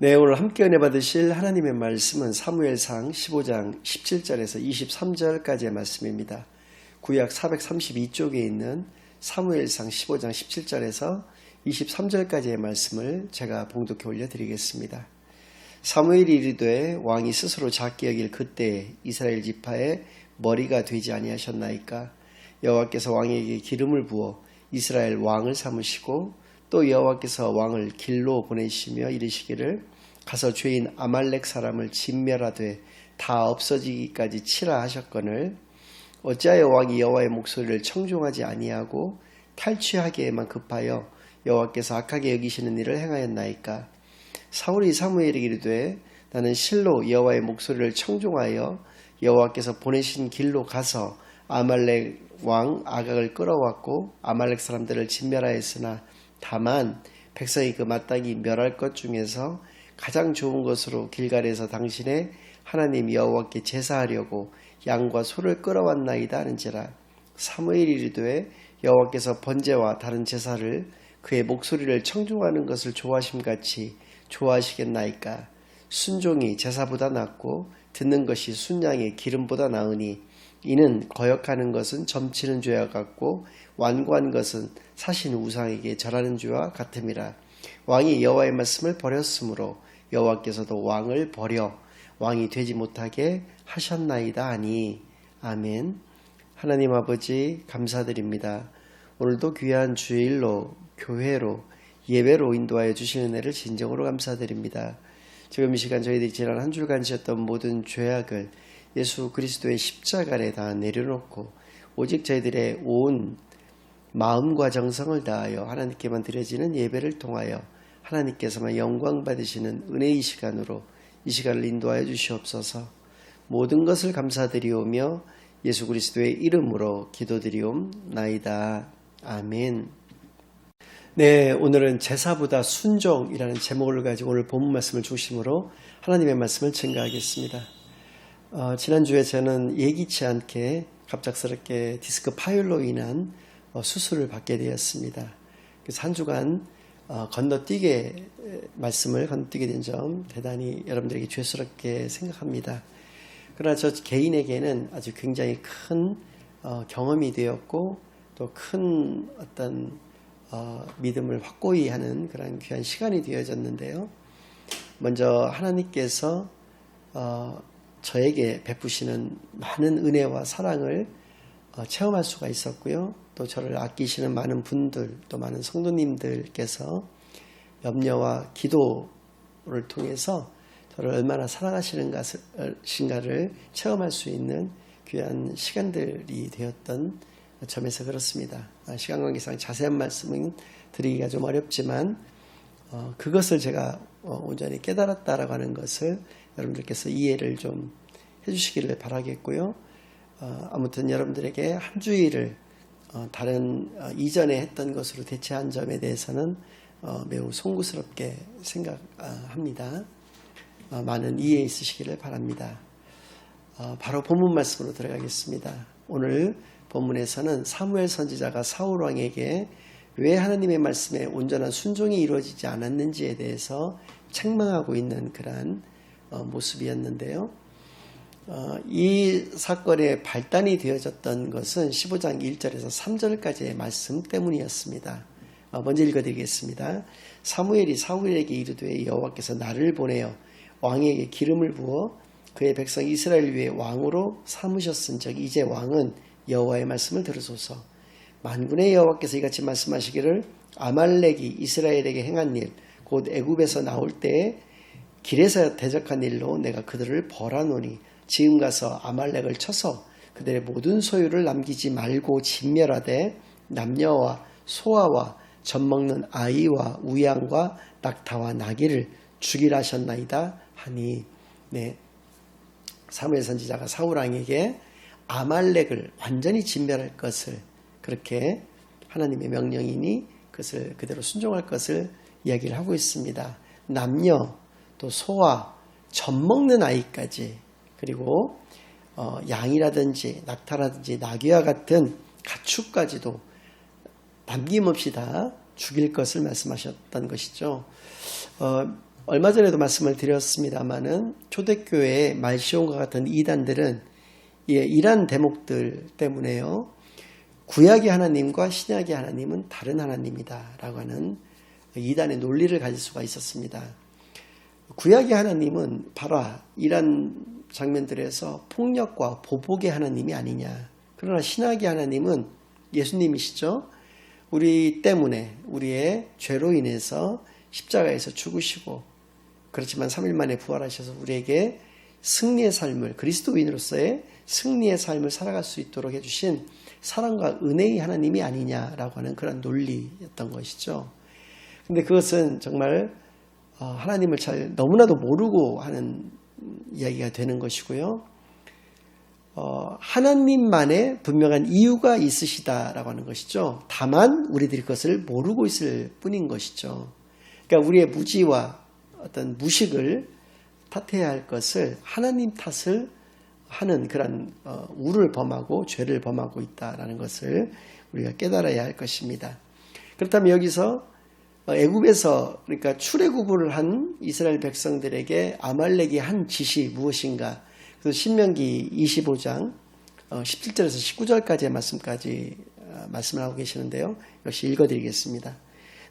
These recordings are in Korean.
네, 오늘 함께 은혜 받으실 하나님의 말씀은 사무엘상 15장 17절에서 23절까지의 말씀입니다. 구약 432쪽에 있는 사무엘상 15장 17절에서 23절까지의 말씀을 제가 봉독해 올려드리겠습니다. 사무엘이 이르되 왕이 스스로 작게 여길 그때에 이스라엘 지파의 머리가 되지 아니하셨나이까. 여호와께서 왕에게 기름을 부어 이스라엘 왕을 삼으시고 또 여호와께서 왕을 길로 보내시며 이르시기를 가서 죄인 아말렉 사람을 진멸하되 다 없어지기까지 치라 하셨거늘 어찌하여 왕이 여호와의 목소리를 청종하지 아니하고 탈취하기에만 급하여 여호와께서 악하게 여기시는 일을 행하였나이까. 사울이 사무엘에게 이르되 나는 실로 여호와의 목소리를 청종하여 여호와께서 보내신 길로 가서 아말렉 왕 아각을 끌어왔고 아말렉 사람들을 진멸하였으나 다만 백성이 그 마땅히 멸할 것 중에서 가장 좋은 것으로 길갈에서 당신의 하나님 여호와께 제사하려고 양과 소를 끌어왔나이다 하는지라. 사무엘이 이르되 여호와께서 번제와 다른 제사를 그의 목소리를 청종하는 것을 좋아하심같이 좋아하시겠나이까. 순종이 제사보다 낫고 듣는 것이 순양의 기름보다 나으니 이는 거역하는 것은 점치는 죄와 같고 완고한 것은 사신 우상에게 절하는 죄와 같음이라. 왕이 여호와의 말씀을 버렸으므로 여호와께서도 왕을 버려 왕이 되지 못하게 하셨나이다 하니. 아멘. 하나님 아버지 감사드립니다. 오늘도 귀한 주일로 교회로 예배로 인도하여 주시는 은혜를 진정으로 감사드립니다. 지금 이 시간 저희들이 지난 한 주간 지었던 모든 죄악을 예수 그리스도의 십자가 아래 다 내려놓고 오직 저희들의 온 마음과 정성을 다하여 하나님께만 드려지는 예배를 통하여 하나님께서만 영광 받으시는 은혜의 시간으로 이 시간을 인도하여 주시옵소서. 모든 것을 감사드리오며 예수 그리스도의 이름으로 기도드리옵나이다. 아멘. 네, 오늘은 제사보다 순종이라는 제목을 가지고 오늘 본문 말씀을 중심으로 하나님의 말씀을 증거하겠습니다. 지난주에 저는 예기치 않게 갑작스럽게 디스크 파열로 인한 수술을 받게 되었습니다. 그래서 한 주간 말씀을 건너뛰게 된 점 대단히 여러분들에게 죄스럽게 생각합니다. 그러나 저 개인에게는 아주 굉장히 큰 경험이 되었고 또 큰 어떤 믿음을 확고히 하는 그런 귀한 시간이 되어졌는데요. 먼저 하나님께서 저에게 베푸시는 많은 은혜와 사랑을 체험할 수가 있었고요. 또 저를 아끼시는 많은 분들, 또 많은 성도님들께서 염려와 기도를 통해서 저를 얼마나 사랑하시는가를 체험할 수 있는 귀한 시간들이 되었던 점에서 그렇습니다. 시간 관계상 자세한 말씀은 드리기가 좀 어렵지만 그것을 제가 온전히 깨달았다라고 하는 것을 여러분들께서 이해를 좀 해주시기를 바라겠고요. 아무튼 여러분들에게 한 주일을 다른 이전에 했던 것으로 대체한 점에 대해서는 매우 송구스럽게 생각합니다. 많은 이해 있으시기를 바랍니다. 바로 본문 말씀으로 들어가겠습니다. 오늘 본문에서는 사무엘 선지자가 사울 왕에게 왜 하나님의 말씀에 온전한 순종이 이루어지지 않았는지에 대해서 책망하고 있는 그러한 모습이었는데요. 이 사건의 발단이 되어졌던 것은 15장 1절에서 3절까지의 말씀 때문이었습니다. 먼저 읽어드리겠습니다. 사무엘이 사울에게 이르되 여호와께서 나를 보내어 왕에게 기름을 부어 그의 백성 이스라엘 위에 왕으로 삼으셨은즉 이제 왕은 여호와의 말씀을 들으소서. 만군의 여호와께서 이같이 말씀하시기를 아말렉이 이스라엘에게 행한 일 곧 애굽에서 나올 때에 길에서 대적한 일로 내가 그들을 벌하노니 지금 가서 아말렉을 쳐서 그들의 모든 소유를 남기지 말고 진멸하되 남녀와 소아와 젖먹는 아이와 우양과 낙타와 나귀를 죽이라 하셨나이다 하니. 네, 사무엘 선지자가 사울 왕에게 아말렉을 완전히 진멸할 것을, 그렇게 하나님의 명령이니 그것을 그대로 순종할 것을 이야기를 하고 있습니다. 남녀, 또 소와 젖먹는 아이까지, 그리고 양이라든지 낙타라든지 나귀와 같은 가축까지도 남김없이 다 죽일 것을 말씀하셨던 것이죠. 얼마 전에도 말씀을 드렸습니다마는 초대교회의 말시온과 같은 이단들은 이러한 대목들 때문에요. 구약의 하나님과 신약의 하나님은 다른 하나님이다 라고 하는 이단의 논리를 가질 수가 있었습니다. 구약의 하나님은 봐라 이런 장면들에서 폭력과 보복의 하나님이 아니냐. 그러나 신약의 하나님은 예수님이시죠. 우리 때문에 우리의 죄로 인해서 십자가에서 죽으시고 그렇지만 3일 만에 부활하셔서 우리에게 승리의 삶을 그리스도인으로서의 승리의 삶을 살아갈 수 있도록 해주신 사랑과 은혜의 하나님이 아니냐라고 하는 그런 논리였던 것이죠. 근데 그것은 정말 하나님을 잘 너무나도 모르고 하는 이야기가 되는 것이고요. 하나님만의 분명한 이유가 있으시다라고 하는 것이죠. 다만 우리들이 그것을 모르고 있을 뿐인 것이죠. 그러니까 우리의 무지와 어떤 무식을 탓해야 할 것을 하나님 탓을 하는 그런 우를 범하고 죄를 범하고 있다라는 것을 우리가 깨달아야 할 것입니다. 그렇다면 여기서 애굽에서 그러니까 출애굽을 한 이스라엘 백성들에게 아말렉이 한 짓이 무엇인가? 그래서 신명기 25장 17절에서 19절까지의 말씀까지 말씀을 하고 계시는데요. 역시 읽어드리겠습니다.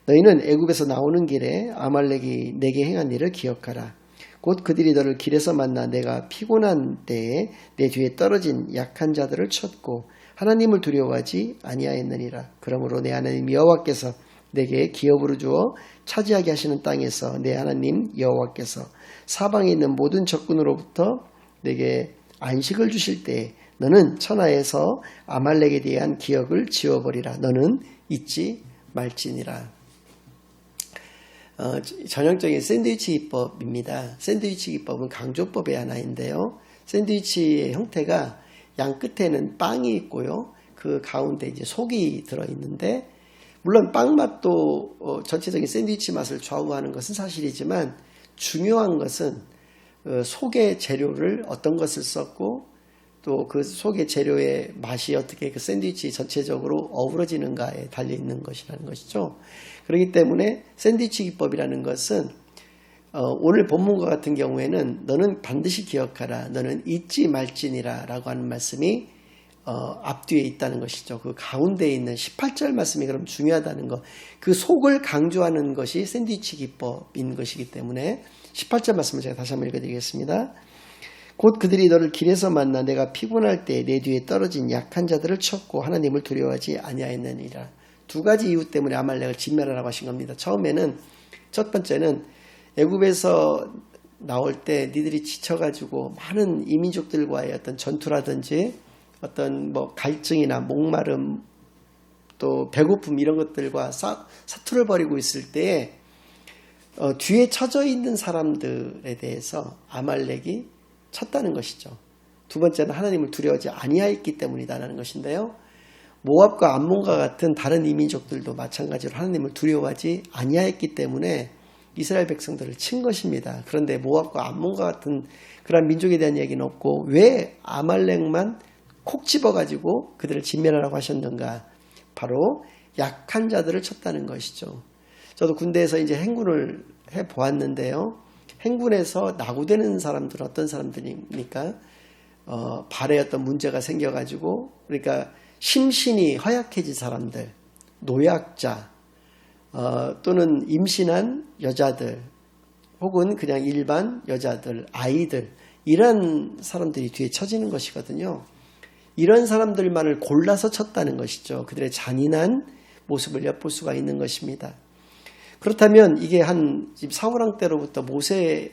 너희는 애굽에서 나오는 길에 아말렉이 내게 행한 일을 기억하라. 곧 그들이 너를 길에서 만나 내가 피곤한 때에 내 뒤에 떨어진 약한 자들을 쳤고 하나님을 두려워하지 아니하였느니라. 그러므로 내 하나님 여호와께서 내게 기업으로 주어 차지하게 하시는 땅에서 내 하나님 여호와께서 사방에 있는 모든 적군으로부터 내게 안식을 주실 때에 너는 천하에서 아말렉에 대한 기억을 지워버리라. 너는 잊지 말지니라. 전형적인 샌드위치 기법입니다. 샌드위치 기법은 강조법의 하나인데요. 샌드위치의 형태가 양 끝에는 빵이 있고요. 그 가운데 이제 속이 들어있는데 물론 빵 맛도 전체적인 샌드위치 맛을 좌우하는 것은 사실이지만 중요한 것은 속의 재료를 어떤 것을 썼고 또 그 속의 재료의 맛이 어떻게 그 샌드위치 전체적으로 어우러지는가에 달려있는 것이라는 것이죠. 그렇기 때문에 샌드위치 기법이라는 것은 오늘 본문과 같은 경우에는 너는 반드시 기억하라. 너는 잊지 말지니라 라고 하는 말씀이 앞뒤에 있다는 것이죠. 그 가운데에 있는 18절 말씀이 그럼 중요하다는 것. 그 속을 강조하는 것이 샌드위치 기법인 것이기 때문에 18절 말씀을 제가 다시 한번 읽어드리겠습니다. 곧 그들이 너를 길에서 만나 내가 피곤할 때 내 뒤에 떨어진 약한 자들을 쳤고 하나님을 두려워하지 아니하였느니라. 두 가지 이유 때문에 아말렉을 진멸하라고 하신 겁니다. 처음에는 첫 번째는 애굽에서 나올 때 니들이 지쳐가지고 많은 이민족들과의 어떤 전투라든지 어떤 뭐 갈증이나 목마름 또 배고픔 이런 것들과 사투를 벌이고 있을 때에 뒤에 처져 있는 사람들에 대해서 아말렉이 쳤다는 것이죠. 두 번째는 하나님을 두려워하지 아니하였기 때문이다라는 것인데요. 모압과 암몬과 같은 다른 이민족들도 마찬가지로 하나님을 두려워하지 아니하였기 때문에 이스라엘 백성들을 친 것입니다. 그런데 모압과 암몬과 같은 그런 민족에 대한 얘기는 없고 왜 아말렉만 콕 집어가지고 그들을 진멸하라고 하셨는가? 바로 약한 자들을 쳤다는 것이죠. 저도 군대에서 이제 행군을 해 보았는데요. 행군에서 낙오되는 사람들은 어떤 사람들입니까? 발에 어떤 문제가 생겨가지고 그러니까 심신이 허약해진 사람들, 노약자, 또는 임신한 여자들, 혹은 그냥 일반 여자들, 아이들 이런 사람들이 뒤에 쳐지는 것이거든요. 이런 사람들만을 골라서 쳤다는 것이죠. 그들의 잔인한 모습을 엿볼 수가 있는 것입니다. 그렇다면 이게 한 사울왕 때로부터 모세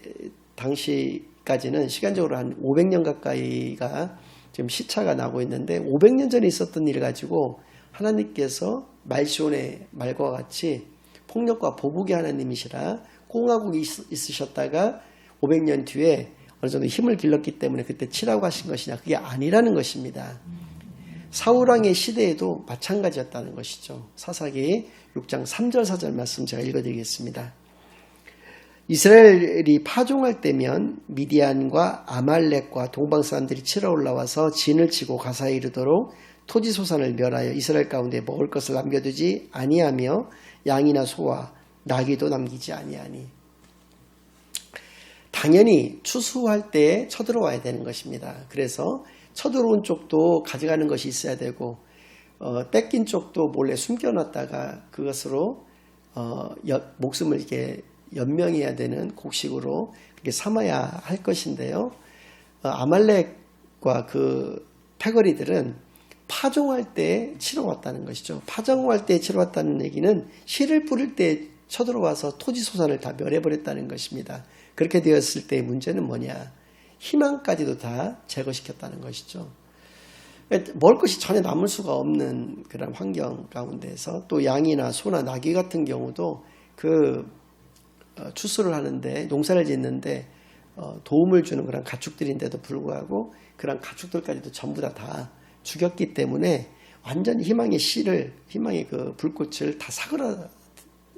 당시까지는 시간적으로 한 500년 가까이가 지금 시차가 나고 있는데 500년 전에 있었던 일을 가지고 하나님께서 말시온의 말과 같이 폭력과 보복의 하나님이시라 꽁하고 있으셨다가 500년 뒤에 어느 정도 힘을 길렀기 때문에 그때 치라고 하신 것이냐, 그게 아니라는 것입니다. 사울왕의 시대에도 마찬가지였다는 것이죠. 사사기 6장 3절 4절 말씀 제가 읽어드리겠습니다. 이스라엘이 파종할 때면 미디안과 아말렉과 동방 사람들이 치러 올라와서 진을 치고 가사에 이르도록 토지 소산을 멸하여 이스라엘 가운데 먹을 것을 남겨두지 아니하며 양이나 소와 나귀도 남기지 아니하니. 당연히 추수할 때에 쳐들어와야 되는 것입니다. 그래서 쳐들어온 쪽도 가져가는 것이 있어야 되고 뺏긴 쪽도 몰래 숨겨놨다가 그것으로 목숨을 이렇게 연명해야 되는 곡식으로 그렇게 삼아야 할 것인데요. 아말렉과 그 패거리들은 파종할 때 치러 왔다는 것이죠. 파종할 때 치러 왔다는 얘기는 씨를 뿌릴 때 쳐들어와서 토지 소산을 다 멸해버렸다는 것입니다. 그렇게 되었을 때의 문제는 뭐냐? 희망까지도 다 제거시켰다는 것이죠. 먹을 것이 전혀 남을 수가 없는 그런 환경 가운데서 또 양이나 소나 나귀 같은 경우도 그 추수를 하는데 농사를 짓는데 도움을 주는 그런 가축들인데도 불구하고 그런 가축들까지도 전부 다 죽였기 때문에 완전히 희망의 그 불꽃을 다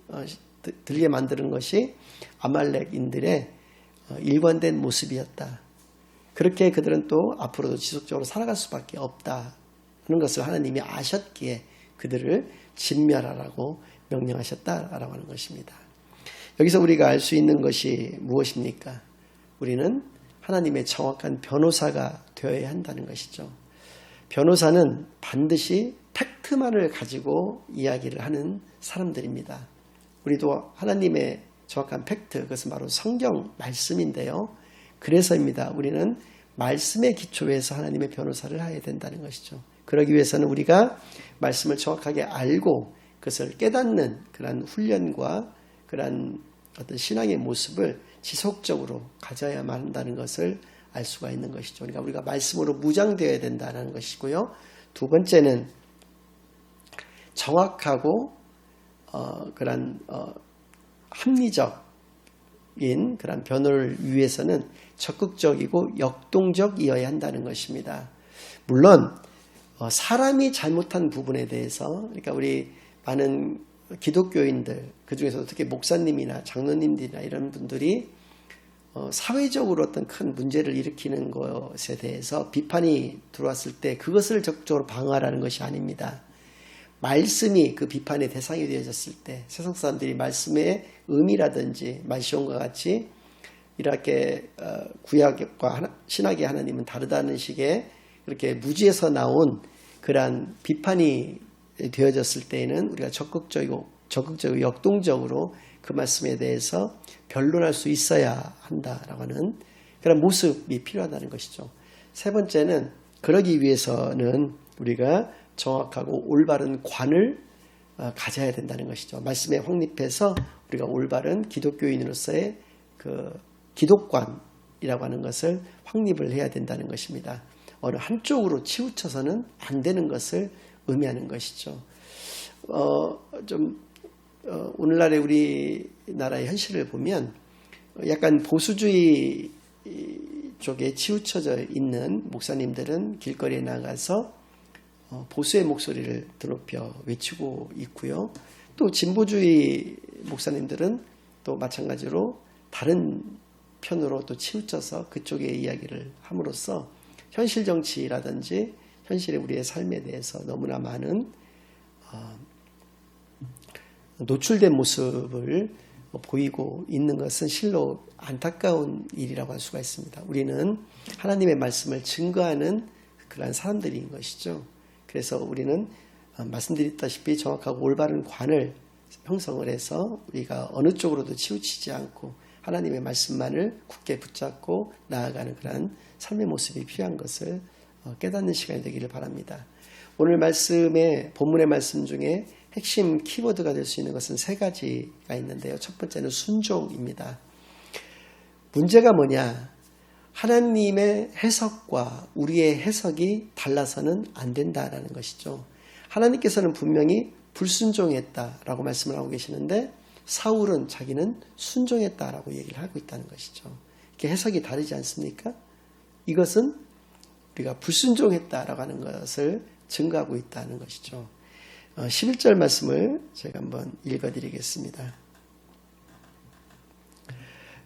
사그라들게 만드는 것이 아말렉인들의 일관된 모습이었다. 그렇게 그들은 또 앞으로도 지속적으로 살아갈 수밖에 없다는 것을 하나님이 아셨기에 그들을 진멸하라고 명령하셨다라고 하는 것입니다. 여기서 우리가 알 수 있는 것이 무엇입니까? 우리는 하나님의 정확한 변호사가 되어야 한다는 것이죠. 변호사는 반드시 팩트만을 가지고 이야기를 하는 사람들입니다. 우리도 하나님의 정확한 팩트, 그것은 바로 성경 말씀인데요. 그래서입니다. 우리는 말씀의 기초에서 하나님의 변호사를 해야 된다는 것이죠. 그러기 위해서는 우리가 말씀을 정확하게 알고 그것을 깨닫는 그런 훈련과 그런 어떤 신앙의 모습을 지속적으로 가져야만 한다는 것을 알 수가 있는 것이죠. 그러니까 우리가 말씀으로 무장되어야 된다는 것이고요. 두 번째는 정확하고 그런 합리적인 그런 변호를 위해서는 적극적이고 역동적이어야 한다는 것입니다. 물론 사람이 잘못한 부분에 대해서 그러니까 우리 많은 기독교인들 그중에서도 특히 목사님이나 장로님들이나 이런 분들이 사회적으로 어떤 큰 문제를 일으키는 것에 대해서 비판이 들어왔을 때 그것을 적극적으로 방어하라는 것이 아닙니다. 말씀이 그 비판의 대상이 되어졌을 때 세상 사람들이 말씀의 의미라든지 말시온과 같이 이렇게 구약과 신학의 하나님은 다르다는 식의 그렇게 무지에서 나온 그러한 비판이 되어졌을 때에는 우리가 적극적이고 역동적으로 그 말씀에 대해서 변론할 수 있어야 한다라고 하는 그런 모습이 필요하다는 것이죠. 세 번째는 그러기 위해서는 우리가 정확하고 올바른 관을 가져야 된다는 것이죠. 말씀에 확립해서 우리가 올바른 기독교인으로서의 그 기독관이라고 하는 것을 확립을 해야 된다는 것입니다. 어느 한쪽으로 치우쳐서는 안 되는 것을 의미하는 것이죠. 오늘날의 우리나라의 현실을 보면 약간 보수주의 쪽에 치우쳐져 있는 목사님들은 길거리에 나가서 보수의 목소리를 드높여 외치고 있고요. 또 진보주의 목사님들은 또 마찬가지로 다른 편으로 또 치우쳐서 그쪽의 이야기를 함으로써 현실 정치라든지 현실의 우리의 삶에 대해서 너무나 많은 노출된 모습을 보이고 있는 것은 실로 안타까운 일이라고 할 수가 있습니다. 우리는 하나님의 말씀을 증거하는 그러한 사람들인 것이죠. 그래서 우리는 말씀드렸다시피 정확하고 올바른 관을 형성을 해서 우리가 어느 쪽으로도 치우치지 않고 하나님의 말씀만을 굳게 붙잡고 나아가는 그러한 삶의 모습이 필요한 것을 깨닫는 시간이 되기를 바랍니다. 오늘 본문의 말씀 중에 핵심 키워드가 될 수 있는 것은 세 가지가 있는데요. 첫 번째는 순종입니다. 문제가 뭐냐? 하나님의 해석과 우리의 해석이 달라서는 안 된다라는 것이죠. 하나님께서는 분명히 불순종했다라고 말씀을 하고 계시는데 사울은 자기는 순종했다라고 얘기를 하고 있다는 것이죠. 이렇게 해석이 다르지 않습니까? 이것은 우리가 불순종했다라고 하는 것을 증거하고 있다는 것이죠. 11절 말씀을 제가 한번 읽어드리겠습니다.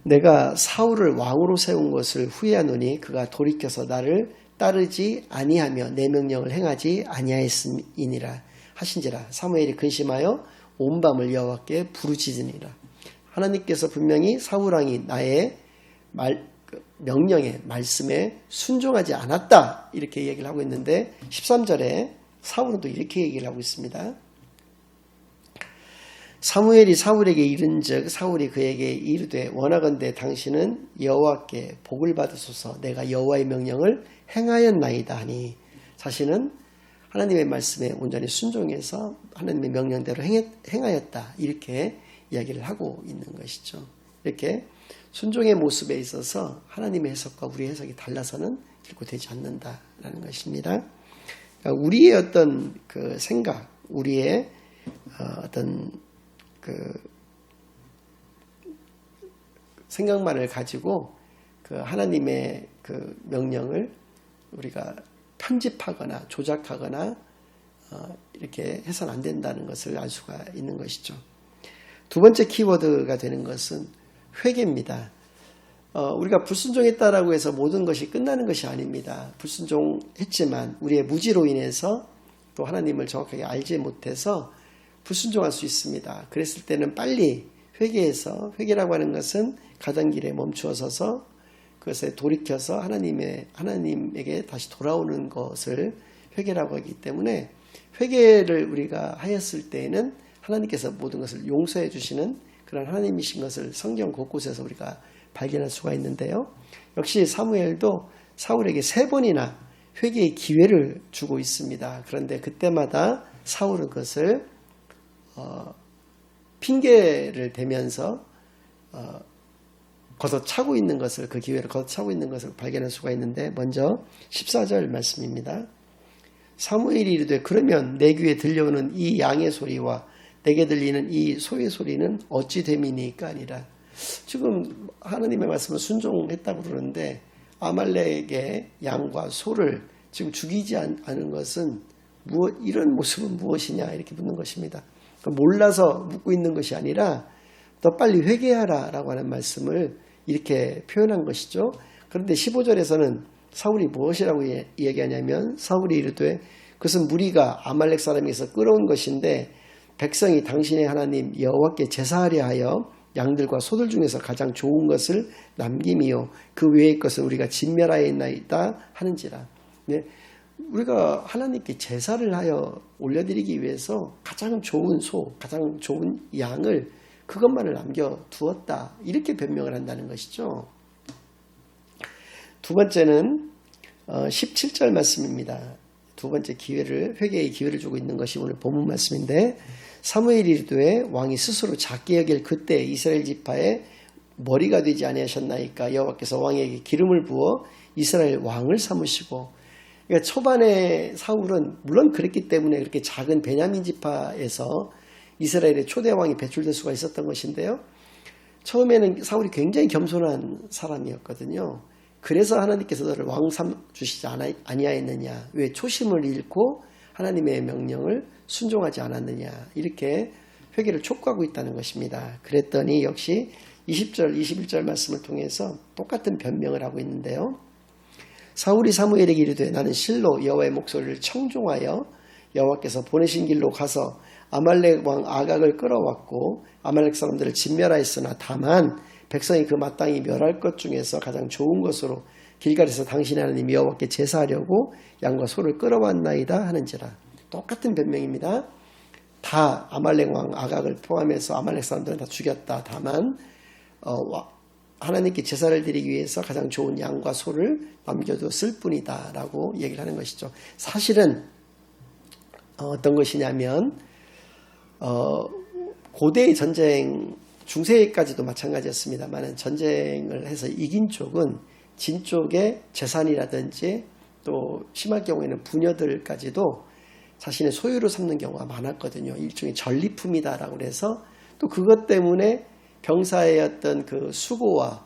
내가 사울을 왕으로 세운 것을 후회하노니 그가 돌이켜서 나를 따르지 아니하며 내 명령을 행하지 아니하였음이니라 하신지라. 사무엘이 근심하여 온 밤을 여호와께 부르짖으니라. 하나님께서 분명히 사울 왕이 나의 명령에 말씀에 순종하지 않았다 이렇게 얘기를 하고 있는데 13절에 사울은 또 이렇게 얘기를 하고 있습니다. 사무엘이 사울에게 이른즉 사울이 그에게 이르되 원하건대 당신은 여호와께 복을 받으소서 내가 여호와의 명령을 행하였나이다 하니 자신은 하나님의 말씀에 온전히 순종해서 하나님의 명령대로 행하였다 이렇게 이야기를 하고 있는 것이죠. 이렇게 순종의 모습에 있어서 하나님의 해석과 우리의 해석이 달라서는 결코 되지 않는다라는 것입니다. 그러니까 우리의 어떤 그 생각, 우리의 어떤 그 생각만을 가지고 그 하나님의 그 명령을 우리가 편집하거나 조작하거나 이렇게 해서는 안 된다는 것을 알 수가 있는 것이죠. 두 번째 키워드가 되는 것은 회개입니다. 우리가 불순종했다라고 해서 모든 것이 끝나는 것이 아닙니다. 불순종했지만 우리의 무지로 인해서 또 하나님을 정확하게 알지 못해서 불순종할 수 있습니다. 그랬을 때는 빨리 회개해서 회개라고 하는 것은 가던 길에 멈추어 서서 그것에 돌이켜서 하나님에게 다시 돌아오는 것을 회개라고 하기 때문에 회개를 우리가 하였을 때에는 하나님께서 모든 것을 용서해 주시는 그런 하나님이신 것을 성경 곳곳에서 우리가 발견할 수가 있는데요. 역시 사무엘도 사울에게 3번이나 회개의 기회를 주고 있습니다. 그런데 그때마다 사울은 그것을 핑계를 대면서 걷어차고 있는 것을 그 기회를 걷어차고 있는 것을 발견할 수가 있는데 먼저 14절 말씀입니다. 사무엘이 이르되 그러면 내 귀에 들려오는 이 양의 소리와 내게 들리는 이 소의 소리는 어찌 됨이니까 아니라 지금 하나님의 말씀을 순종했다고 그러는데 아말렉의 양과 소를 지금 죽이지 않은 것은 이런 모습은 무엇이냐 이렇게 묻는 것입니다. 몰라서 묻고 있는 것이 아니라 더 빨리 회개하라 라고 하는 말씀을 이렇게 표현한 것이죠. 그런데 15절에서는 사울이 무엇이라고 얘기하냐면 사울이 이르되 그것은 무리가 아말렉 사람에게서 끌어온 것인데 백성이 당신의 하나님 여호와께 제사하려 하여 양들과 소들 중에서 가장 좋은 것을 남김이요 그 외의 것은 우리가 진멸하였나이다 하는지라. 네. 우리가 하나님께 제사를 하여 올려드리기 위해서 가장 좋은 소, 가장 좋은 양을 그것만을 남겨두었다. 이렇게 변명을 한다는 것이죠. 두 번째는 17절 말씀입니다. 두 번째 회개의 기회를 주고 있는 것이 오늘 본문 말씀인데 사무엘이 이르되 왕이 스스로 작게 여길 그때 이스라엘 지파의 머리가 되지 아니하셨나이까 여호와께서 왕에게 기름을 부어 이스라엘 왕을 삼으시고 그러니까 초반에 사울은 물론 그랬기 때문에 그렇게 작은 베냐민 지파에서 이스라엘의 초대 왕이 배출될 수가 있었던 것인데요. 처음에는 사울이 굉장히 겸손한 사람이었거든요. 그래서 하나님께서 너를 왕 삼주시지 아니하였느냐. 왜 초심을 잃고 하나님의 명령을 순종하지 않았느냐. 이렇게 회개를 촉구하고 있다는 것입니다. 그랬더니 역시 20절, 21절 말씀을 통해서 똑같은 변명을 하고 있는데요. 사울이 사무엘에게 이르되 나는 실로 여호와의 목소리를 청종하여 여호와께서 보내신 길로 가서 아말렉 왕 아각을 끌어왔고 아말렉 사람들을 진멸하였으나 다만 백성이 그 마땅히 멸할 것 중에서 가장 좋은 것으로 길갈에서 당신의 하나님 여호와께 제사하려고 양과 소를 끌어왔나이다 하는지라. 똑같은 변명입니다. 다 아말렉 왕 아각을 포함해서 아말렉 사람들은 다 죽였다. 다만 하나님께 제사를 드리기 위해서 가장 좋은 양과 소를 남겨뒀을 뿐이다 라고 얘기를 하는 것이죠. 사실은 어떤 것이냐면 고대의 전쟁 중세까지도 마찬가지였습니다만 전쟁을 해서 이긴 쪽은 진 쪽의 재산이라든지 또 심할 경우에는 부녀들까지도 자신의 소유로 삼는 경우가 많았거든요. 일종의 전리품이다라고 해서 또 그것 때문에 병사의 어떤 그 수고와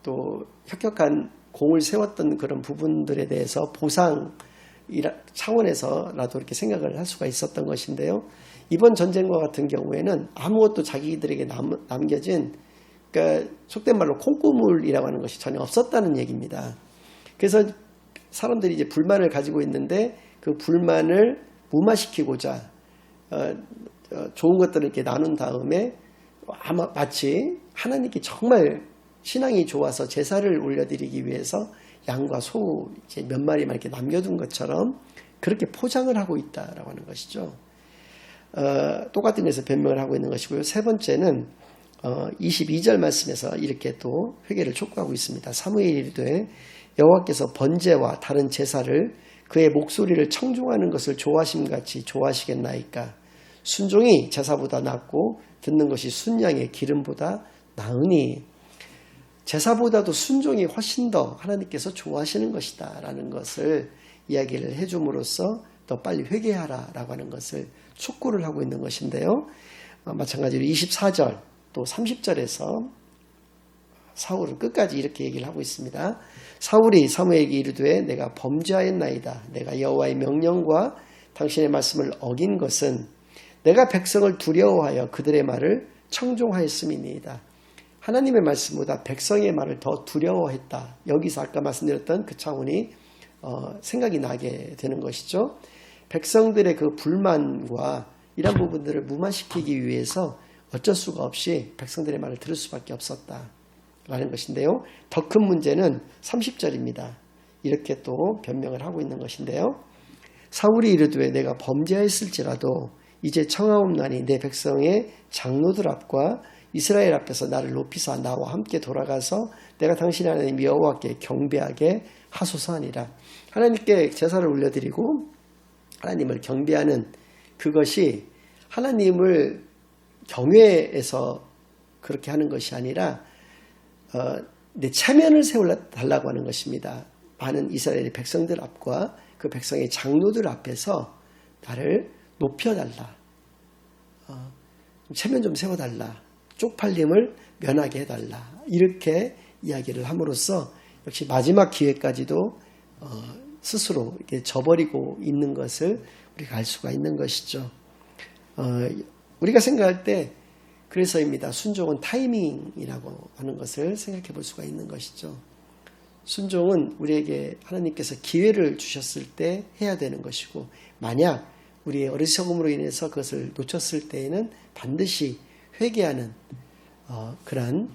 또 혁혁한 공을 세웠던 그런 부분들에 대해서 보상 차원에서라도 이렇게 생각을 할 수가 있었던 것인데요. 이번 전쟁과 같은 경우에는 아무것도 자기들에게 남겨진 그러니까 속된 말로 콩고물이라고 하는 것이 전혀 없었다는 얘기입니다. 그래서 사람들이 이제 불만을 가지고 있는데 그 불만을 무마시키고자 좋은 것들을 이렇게 나눈 다음에 아마 마치 하나님께 정말 신앙이 좋아서 제사를 올려드리기 위해서 양과 소 이제 몇 마리만 이렇게 남겨둔 것처럼 그렇게 포장을 하고 있다라고 하는 것이죠. 똑같은 것에서 변명을 하고 있는 것이고요. 세 번째는 22절 말씀에서 이렇게 또 회개를 촉구하고 있습니다. 사무엘이 이르되 여호와께서 번제와 다른 제사를 그의 목소리를 청종하는 것을 좋아하심같이 좋아하시겠나이까. 순종이 제사보다 낫고 듣는 것이 순양의 기름보다 나으니. 제사보다도 순종이 훨씬 더 하나님께서 좋아하시는 것이다 라는 것을 이야기를 해줌으로써 더 빨리 회개하라 라고 하는 것을 촉구를 하고 있는 것인데요. 마찬가지로 24절 또 30절에서 사울은 끝까지 이렇게 얘기를 하고 있습니다. 사울이 사무엘에게 이르되 내가 범죄하였나이다. 내가 여호와의 명령과 당신의 말씀을 어긴 것은 내가 백성을 두려워하여 그들의 말을 청종하였음이니이다. 하나님의 말씀보다 백성의 말을 더 두려워했다. 여기서 아까 말씀드렸던 그 차원이 생각이 나게 되는 것이죠. 백성들의 그 불만과 이런 부분들을 무마시키기 위해서 어쩔 수가 없이 백성들의 말을 들을 수밖에 없었다라는 것인데요. 더 큰 문제는 30절입니다. 이렇게 또 변명을 하고 있는 것인데요. 사울이 이르되 내가 범죄하였을지라도 이제 청하옵나니 내 백성의 장로들 앞과 이스라엘 앞에서 나를 높이사 나와 함께 돌아가서 내가 당신의 하나님 여호와께 경배하게 하소서 하니라. 하나님께 제사를 올려드리고 하나님을 경배하는 그것이 하나님을 경외해서 그렇게 하는 것이 아니라 내 체면을 세워달라고 하는 것입니다. 많은 이스라엘의 백성들 앞과 그 백성의 장로들 앞에서 나를 높여달라. 체면 좀 세워달라. 쪽팔림을 면하게 해달라. 이렇게 이야기를 함으로써 역시 마지막 기회까지도 스스로 이렇게 저버리고 있는 것을 우리가 알 수가 있는 것이죠. 우리가 생각할 때 그래서입니다. 순종은 타이밍이라고 하는 것을 생각해 볼 수가 있는 것이죠. 순종은 우리에게 하나님께서 기회를 주셨을 때 해야 되는 것이고 만약 우리의 어리석음으로 인해서 그것을 놓쳤을 때에는 반드시 회개하는 그러한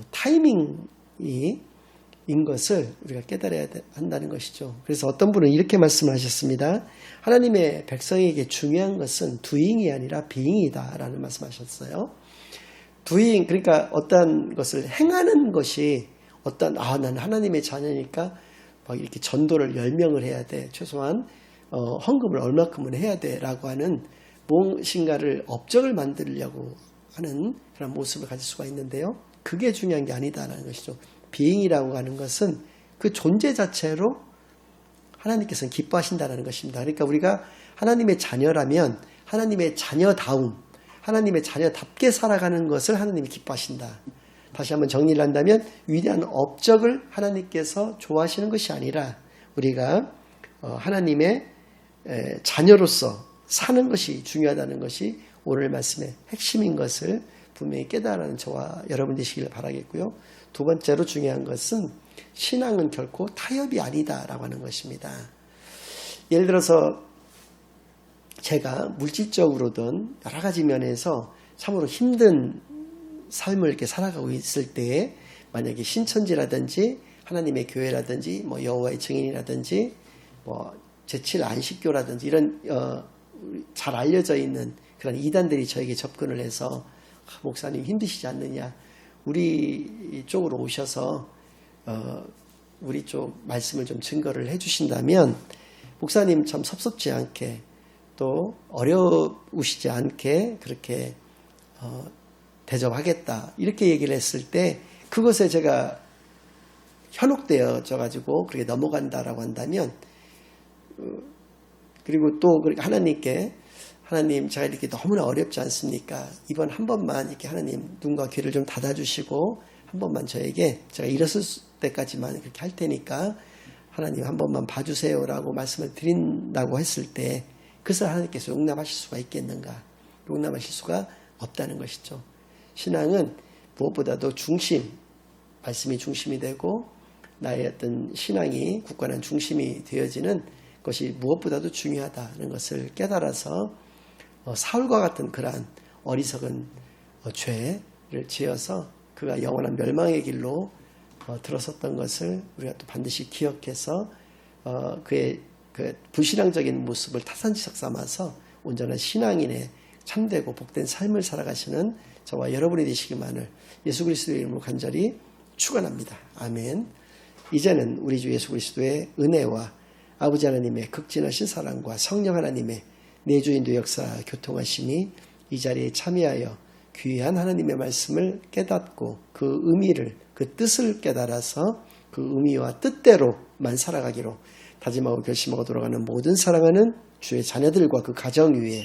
타이밍이 인 것을 우리가 깨달아야 한다는 것이죠. 그래서 어떤 분은 이렇게 말씀하셨습니다. 하나님의 백성에게 중요한 것은 doing이 아니라 being이다 라는 말씀하셨어요. doing 그러니까 어떤 것을 행하는 것이 나는 하나님의 자녀니까 막 이렇게 전도를 10명을 해야 돼. 최소한 헌금을 얼마큼은 해야 돼 라고 하는 무엇인가를 업적을 만들려고 하는 그런 모습을 가질 수가 있는데요. 그게 중요한 게 아니다라는 것이죠. being이라고 하는 것은 그 존재 자체로 하나님께서는 기뻐하신다는 것입니다. 그러니까 우리가 하나님의 자녀라면 하나님의 자녀다움, 하나님의 자녀답게 살아가는 것을 하나님이 기뻐하신다. 다시 한번 정리를 한다면 위대한 업적을 하나님께서 좋아하시는 것이 아니라 우리가 하나님의 자녀로서 사는 것이 중요하다는 것이 오늘 말씀의 핵심인 것을 분명히 깨달아는 저와 여러분 되시기를 바라겠고요. 두 번째로 중요한 것은 신앙은 결코 타협이 아니다라고 하는 것입니다. 예를 들어서 제가 물질적으로든 여러 가지 면에서 참으로 힘든 삶을 이렇게 살아가고 있을 때에 만약에 신천지라든지 하나님의 교회라든지 뭐 여호와의 증인이라든지 뭐 제7 안식교라든지 이런 잘 알려져 있는 그런 이단들이 저에게 접근을 해서 목사님 힘드시지 않느냐 우리 쪽으로 오셔서 우리 쪽 말씀을 좀 증거를 해주신다면 목사님 참 섭섭지 않게 또 어려우시지 않게 그렇게 대접하겠다 이렇게 얘기를 했을 때 그것에 제가 현혹되어져 가지고 그렇게 넘어간다라고 한다면 그리고 또 하나님께 하나님 제가 이렇게 너무나 어렵지 않습니까? 이번 한 번만 이렇게 하나님 눈과 귀를 좀 닫아주시고 한 번만 저에게 제가 일었을 때까지만 그렇게 할 테니까 하나님 한 번만 봐주세요라고 말씀을 드린다고 했을 때 그것을 하나님께서 용납하실 수가 있겠는가? 용납하실 수가 없다는 것이죠. 신앙은 무엇보다도 중심, 말씀이 중심이 되고 나의 어떤 신앙이 굳건한 중심이 되어지는 것이 무엇보다도 중요하다는 것을 깨달아서 사울과 같은 그러한 어리석은 죄를 지어서 그가 영원한 멸망의 길로 들어섰던 것을 우리가 또 반드시 기억해서 그의 그 불신앙적인 모습을 타산지석 삼아서 온전한 신앙인의 참되고 복된 삶을 살아가시는 저와 여러분이 되시기만을 예수 그리스도의 이름으로 간절히 축원합니다. 아멘. 이제는 우리 주 예수 그리스도의 은혜와 아버지 하나님의 극진하신 사랑과 성령 하나님의 내주인도 역사 교통하심이 이 자리에 참여하여 귀한 하나님의 말씀을 깨닫고 그 의미를, 그 뜻을 깨달아서 그 의미와 뜻대로만 살아가기로 다짐하고 결심하고 돌아가는 모든 사랑하는 주의 자녀들과 그 가정 위에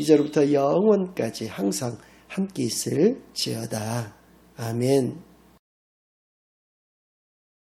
이제로부터 영원까지 항상 함께 있을지어다. 아멘.